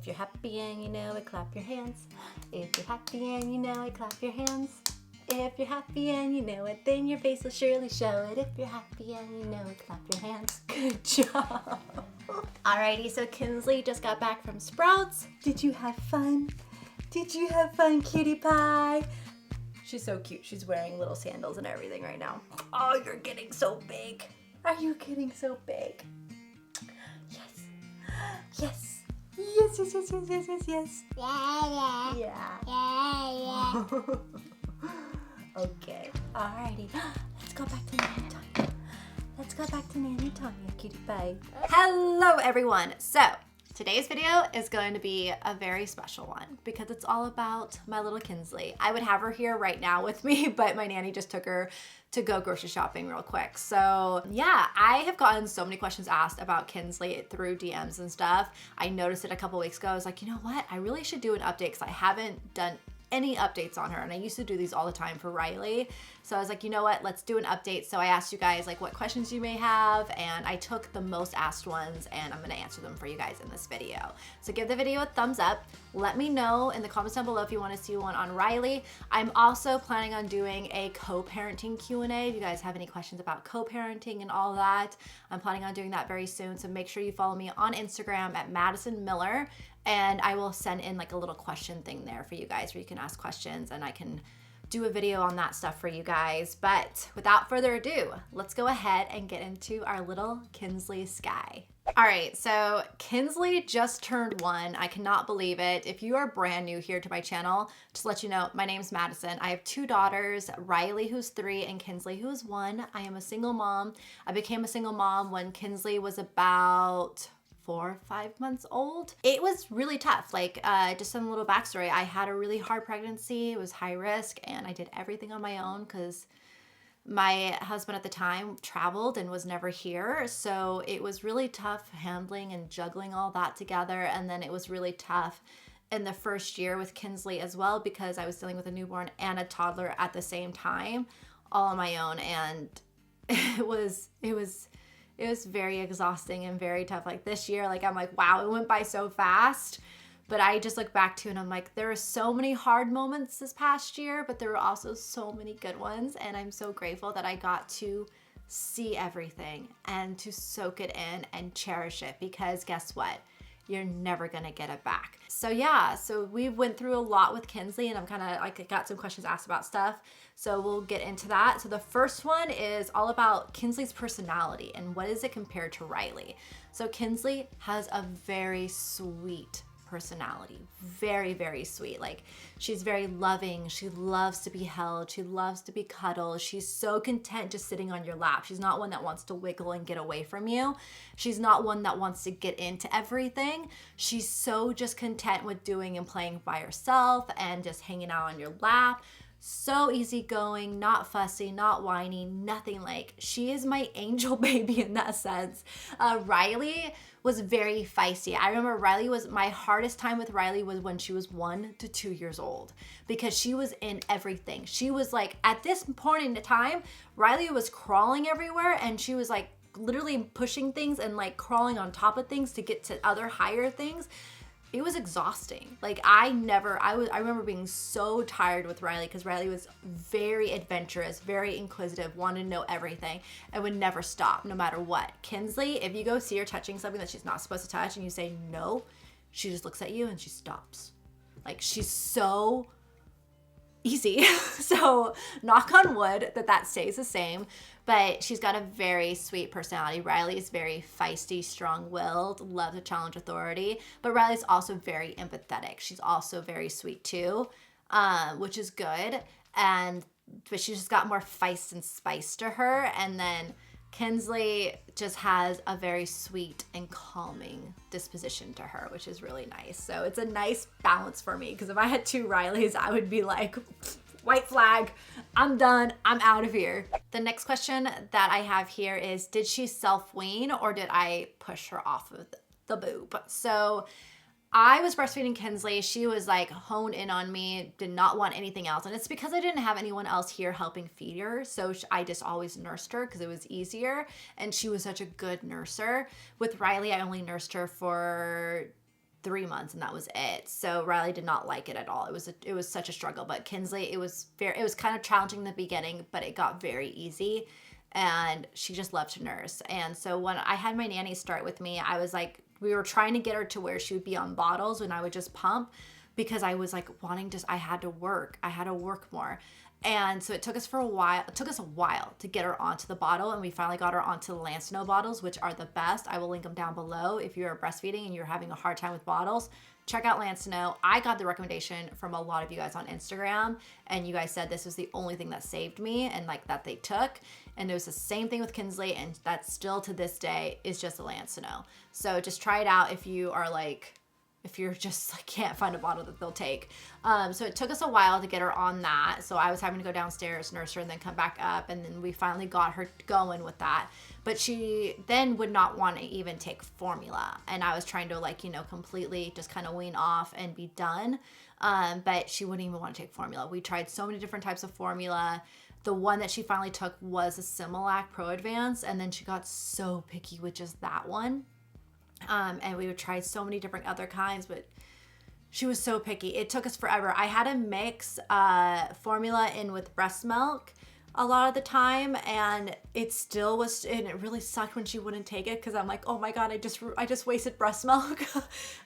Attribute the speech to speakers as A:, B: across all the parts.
A: If you're happy and you know it, clap your hands. If you're happy and you know it, clap your hands. If you're happy and you know it, then your face will surely show it. If you're happy and you know it, clap your hands. Good job. Alrighty, so Kinsley just got back from Sprouts. Did you have fun? Did you have fun, cutie pie? She's so cute. She's wearing little sandals and everything right now. Oh, you're getting so big. Are you getting so big? Yes. Yes. Yes, yes, yes, yes, yes, yes, yes.
B: Yeah.
A: Yeah.
B: Yeah.
A: Okay. Alrighty. Let's go back to Nanny Tanya. Let's go back to Nanny Tanya, cutie pie. Hello, everyone. So, today's video is going to be a very special one because it's all about my little Kinsley. I would have her here right now with me, but my nanny just took her to go grocery shopping real quick. So yeah, I have gotten so many questions asked about Kinsley through DMs and stuff. I noticed it a couple weeks ago. I was like, you know what? I really should do an update because I haven't done any updates on her, and I used to do these all the time for Riley. So I was like, you know what, let's do an update. So I asked you guys like what questions you may have, and I took the most asked ones and I'm gonna answer them for you guys in this video. So give the video a thumbs up. Let me know in the comments down below if you wanna see one on Riley. I'm also planning on doing a co-parenting Q&A. If you guys have any questions about co-parenting and all that, I'm planning on doing that very soon. So make sure you follow me on Instagram at Madison Miller, and I will send in like a little question thing there for you guys where you can ask questions and I can do a video on that stuff for you guys. But without further ado, let's go ahead and get into our little Kinsley Skye. All right, so Kinsley just turned 1. I cannot believe it. If you are brand new here to my channel, just to let you know, my name's Madison. I have 2 daughters, Riley, who's 3, and Kinsley, who is 1. I am a single mom. I became a single mom when Kinsley was about 4 or 5 months old. It was really tough. Like, just some little backstory. I had a really hard pregnancy. It was high risk, and I did everything on my own because my husband at the time traveled and was never here. So it was really tough handling and juggling all that together. And then it was really tough in the first year with Kinsley as well because I was dealing with a newborn and a toddler at the same time, all on my own. And it was very exhausting and very tough. Like this year, like I'm like, wow, it went by so fast. But I just look back to it and I'm like, there were so many hard moments this past year, but there were also so many good ones. And I'm so grateful that I got to see everything and to soak it in and cherish it because guess what? You're never gonna get it back. So yeah, so we went through a lot with Kinsley and I'm kind of like got some questions asked about stuff. So we'll get into that. So the first one is all about Kinsley's personality and what is it compared to Riley. So Kinsley has a very sweet personality, very, very sweet. Like she's very loving. She loves to be held. She loves to be cuddled. She's so content just sitting on your lap. She's not one that wants to wiggle and get away from you. She's not one that wants to get into everything. She's so just content with doing and playing by herself and just hanging out on your lap. So easygoing, not fussy, not whiny, nothing. Like she is my angel baby in that sense. Riley was very feisty. I remember my hardest time with Riley was when she was 1 to 2 years old because she was in everything. She was like, at this point in time, Riley was crawling everywhere and she was like literally pushing things and like crawling on top of things to get to other higher things. It was exhausting. Like I remember being so tired with Riley because Riley was very adventurous, very inquisitive, wanted to know everything and would never stop no matter what. Kinsley, if you go see her touching something that she's not supposed to touch and you say no, she just looks at you and she stops. Like she's so easy. So knock on wood that stays the same, but she's got a very sweet personality. Riley is very feisty, strong-willed, loves to challenge authority, but Riley's also very empathetic. She's also very sweet too, which is good. But she's just got more feist and spice to her. And then Kinsley just has a very sweet and calming disposition to her, which is really nice. So it's a nice balance for me because if I had 2 Rileys, I would be like, white flag, I'm done, I'm out of here. The next question that I have here is, did she self-wean or did I push her off of the boob? So I was breastfeeding Kinsley. She was like honed in on me, did not want anything else. And it's because I didn't have anyone else here helping feed her. So I just always nursed her because it was easier. And she was such a good nurser. With Riley, I only nursed her for 3 months and that was it. So Riley did not like it at all. It was such a struggle, but Kinsley, it was kind of challenging in the beginning, but it got very easy and she just loved to nurse. And so when I had my nanny start with me, I was like, we were trying to get her to where she would be on bottles when I would just pump, because I was like I had to work more. And so it took us a while to get her onto the bottle, and we finally got her onto the Lancino bottles, which are the best. I will link them down below. If you're breastfeeding and you're having a hard time with bottles, check out Lancino. I got the recommendation from a lot of you guys on Instagram, and you guys said this was the only thing that saved me and like that they took. And it was the same thing with Kinsley, and that still to this day is just a Lancino. So just try it out if you're just like can't find a bottle that they'll take. So it took us a while to get her on that. So I was having to go downstairs, nurse her, and then come back up. And then we finally got her going with that. But she then would not want to even take formula. And I was trying to like, completely just kind of wean off and be done. But she wouldn't even want to take formula. We tried so many different types of formula. The one that she finally took was a Similac Pro Advance. And then she got so picky with just that one. And we would try so many different other kinds, but she was so picky. It took us forever. I had to mix formula in with breast milk a lot of the time, and it still was, and it really sucked when she wouldn't take it, because I'm like, oh my God, I just wasted breast milk.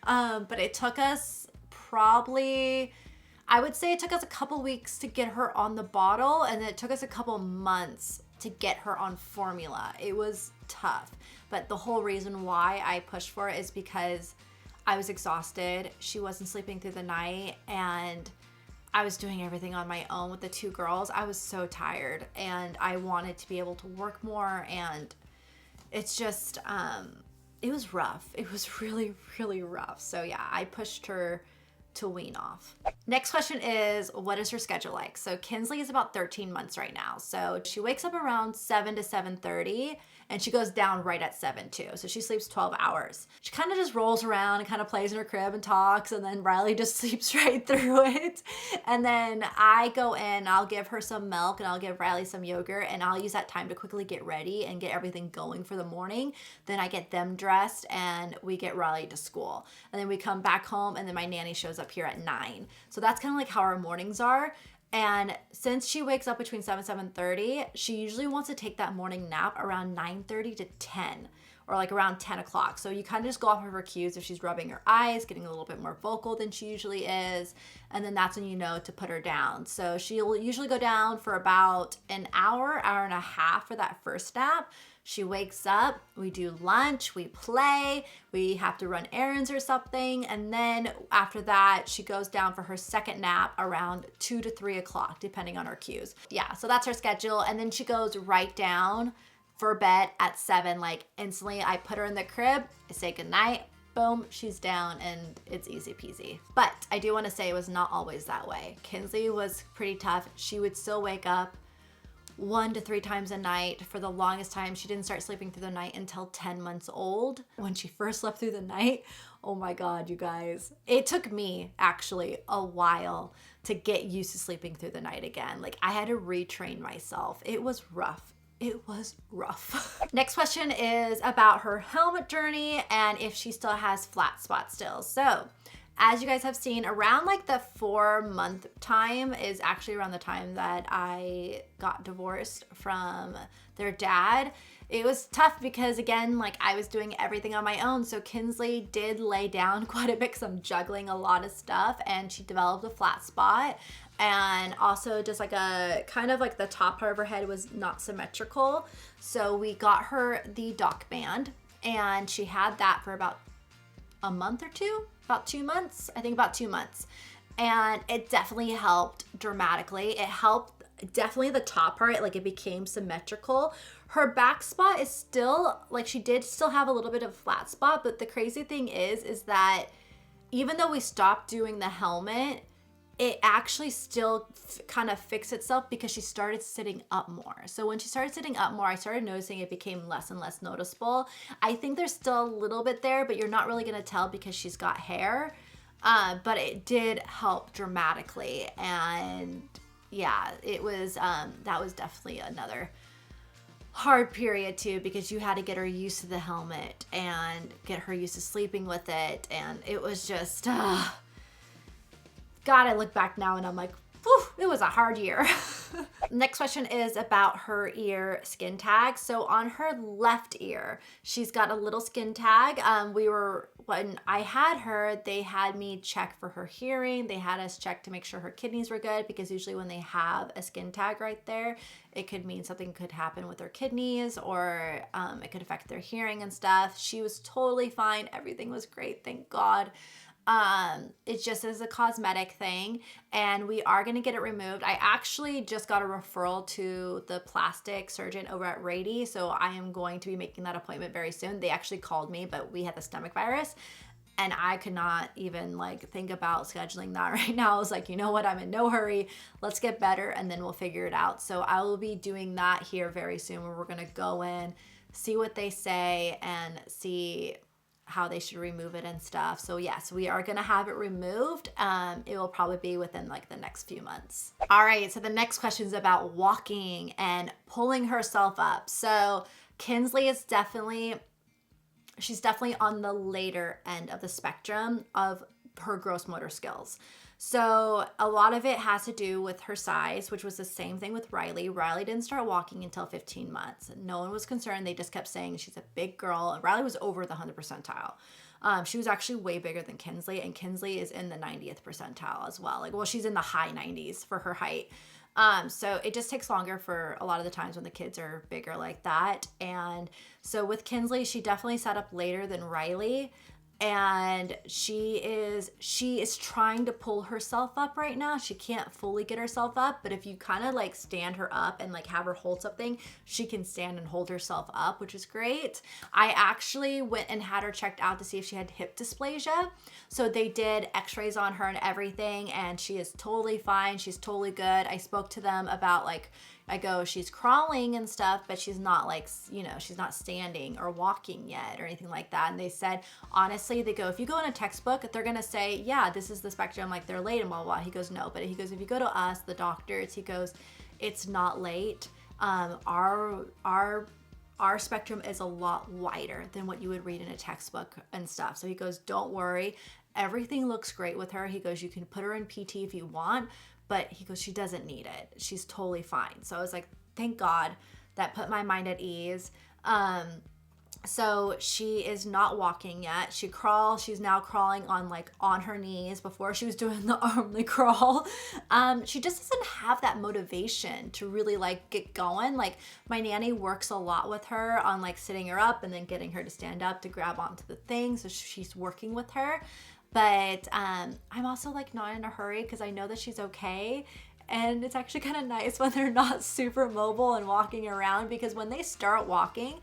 A: But it took us probably, I would say it took us a couple weeks to get her on the bottle, and then it took us a couple months to get her on formula. It was tough, but the whole reason why I pushed for it is because I was exhausted. She wasn't sleeping through the night, and I was doing everything on my own with the 2 girls. I was so tired, and I wanted to be able to work more, and it's just, it was rough. It was really, really rough. So yeah, I pushed her to wean off. Next question is, what is her schedule like? So Kinsley is about 13 months right now. So she wakes up around 7 to 7:30, and she goes down right at 7 too. So she sleeps 12 hours. She kind of just rolls around and kind of plays in her crib and talks, and then Riley just sleeps right through it. And then I go in, I'll give her some milk, and I'll give Riley some yogurt, and I'll use that time to quickly get ready and get everything going for the morning. Then I get them dressed, and we get Riley to school. And then we come back home, and then my nanny shows up here at 9. So that's kind of like how our mornings are. And since she wakes up between 7 and 7:30, she usually wants to take that morning nap around 9:30 to 10, or like around 10 o'clock. So you kind of just go off of her cues if she's rubbing her eyes, getting a little bit more vocal than she usually is. And then that's when you know to put her down. So she'll usually go down for about an hour and a half for that first nap. She wakes up, we do lunch, we play, we have to run errands or something, and then after that, she goes down for her second nap around 2 to 3 o'clock, depending on her cues. Yeah, so that's her schedule, and then she goes right down for bed at 7, like instantly. I put her in the crib, I say goodnight, boom, she's down, and it's easy peasy. But I do want to say it was not always that way. Kinsley was pretty tough. She would still wake up 1 to 3 times a night for the longest time. She didn't start sleeping through the night until 10 months old. When she first slept through the night, oh my God, you guys. It took me actually a while to get used to sleeping through the night again. Like I had to retrain myself. It was rough. It was rough. Next question is about her helmet journey and if she still has flat spots still. So as you guys have seen, around like the 4-month time is actually around the time that I got divorced from their dad. It was tough because again, like I was doing everything on my own. So Kinsley did lay down quite a bit because I'm juggling a lot of stuff, and she developed a flat spot. And also just like a kind of like the top part of her head was not symmetrical. So we got her the Docband, and she had that for about a month or two, about 2 months, I think about 2 months. And it definitely helped dramatically. It helped definitely the top part, like it became symmetrical. Her back spot is still, like she did still have a little bit of flat spot, but the crazy thing is that even though we stopped doing the helmet, it actually still kind of fixed itself because she started sitting up more. So when she started sitting up more, I started noticing it became less and less noticeable. I think there's still a little bit there, but you're not really gonna tell because she's got hair. But it did help dramatically. And yeah, it was, that was definitely another, hard period too, because you had to get her used to the helmet and get her used to sleeping with it. And it was just, God, I look back now and I'm like, whew, it was a hard year. Next question is about her ear skin tag. So on her left ear, she's got a little skin tag. When I had her, they had me check for her hearing. They had us check to make sure her kidneys were good, because usually when they have a skin tag right there, it could mean something could happen with their kidneys, or it could affect their hearing and stuff. She was totally fine. Everything was great, thank God. It just is a cosmetic thing, and we are going to get it removed. I actually just got a referral to the plastic surgeon over at Rady, so I am going to be making that appointment very soon. They actually called me, but we had the stomach virus, and I could not even like think about scheduling that right now. I was like, you know what, I'm in no hurry. Let's get better and then we'll figure it out. So I will be doing that here very soon, where we're going to go in, see what they say, and see how they should remove it and stuff. So yes, we are gonna have it removed. It will probably be within like the next few months. All right, so the next question is about walking and pulling herself up. So Kinsley is she's definitely on the later end of the spectrum of her gross motor skills. So a lot of it has to do with her size, which was the same thing with Riley. Riley didn't start walking until 15 months. No one was concerned. They just kept saying she's a big girl. Riley was over the 100th percentile. She was actually way bigger than Kinsley, and Kinsley is in the 90th percentile as well. She's in the high 90s for her height. So it just takes longer for a lot of the times when the kids are bigger like that. And so with Kinsley, she definitely sat up later than Riley. And she is trying to pull herself up right now. She can't fully get herself up, but if you kind of like stand her up and like have her hold something, she can stand and hold herself up, which is great. I actually went and had her checked out to see if she had hip dysplasia. So they did x-rays on her and everything, and she is totally fine. She's totally good. I spoke to them about she's crawling and stuff, but she's not she's not standing or walking yet or anything like that. And they said, honestly, they go, if you go in a textbook, they're going to say, yeah, this is the spectrum, like they're late and blah, blah, blah. He goes, no, but he goes, if you go to us, the doctors, he goes, it's not late. Our spectrum is a lot wider than what you would read in a textbook and stuff. So he goes, don't worry. Everything looks great with her. He goes, you can put her in PT if you want, but he goes, she doesn't need it. She's totally fine. So I was like, thank God. That put my mind at ease. So she is not walking yet. She's now crawling on her knees. Before she was doing the armly crawl. She just doesn't have that motivation to really get going. My nanny works a lot with her on sitting her up and then getting her to stand up to grab onto the thing. So she's working with her. But I'm also not in a hurry, because I know that she's okay. And it's actually kind of nice when they're not super mobile and walking around, because when they start walking,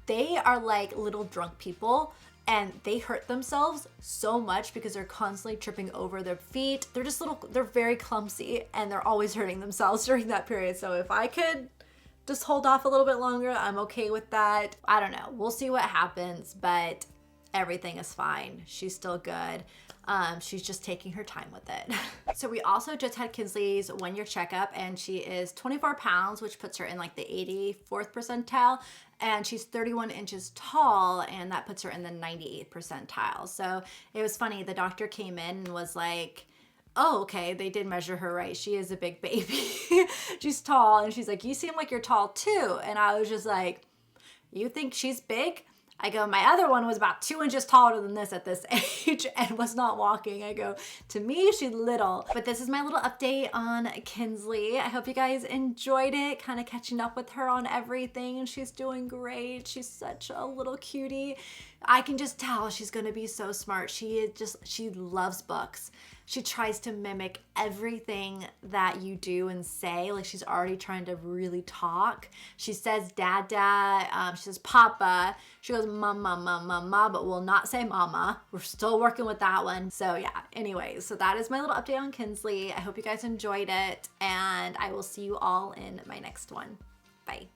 A: they are like little drunk people, and they hurt themselves so much because they're constantly tripping over their feet. They're very clumsy, and they're always hurting themselves during that period. So if I could just hold off a little bit longer, I'm okay with that. I don't know. We'll see what happens, but everything is fine. She's still good. She's just taking her time with it. So we also just had Kinsley's 1-year checkup, and she is 24 pounds, which puts her in the 84th percentile, and she's 31 inches tall, and that puts her in the 98th percentile. So it was funny. The doctor came in and was like, oh, okay, they did measure her right. She is a big baby. She's tall, and she's like, you seem like you're tall too. And I was just like, you think she's big? I go, my other one was about 2 inches taller than this at this age and was not walking. I go, to me, she's little. But this is my little update on Kinsley. I hope you guys enjoyed it, kind of catching up with her on everything. She's doing great. She's such a little cutie. I can just tell she's gonna be so smart. She loves books. She tries to mimic everything that you do and say. She's already trying to really talk. She says dada, she says papa. She goes mama, mama, mama, but will not say mama. We're still working with that one. So yeah, anyways, so that is my little update on Kinsley. I hope you guys enjoyed it, and I will see you all in my next one. Bye.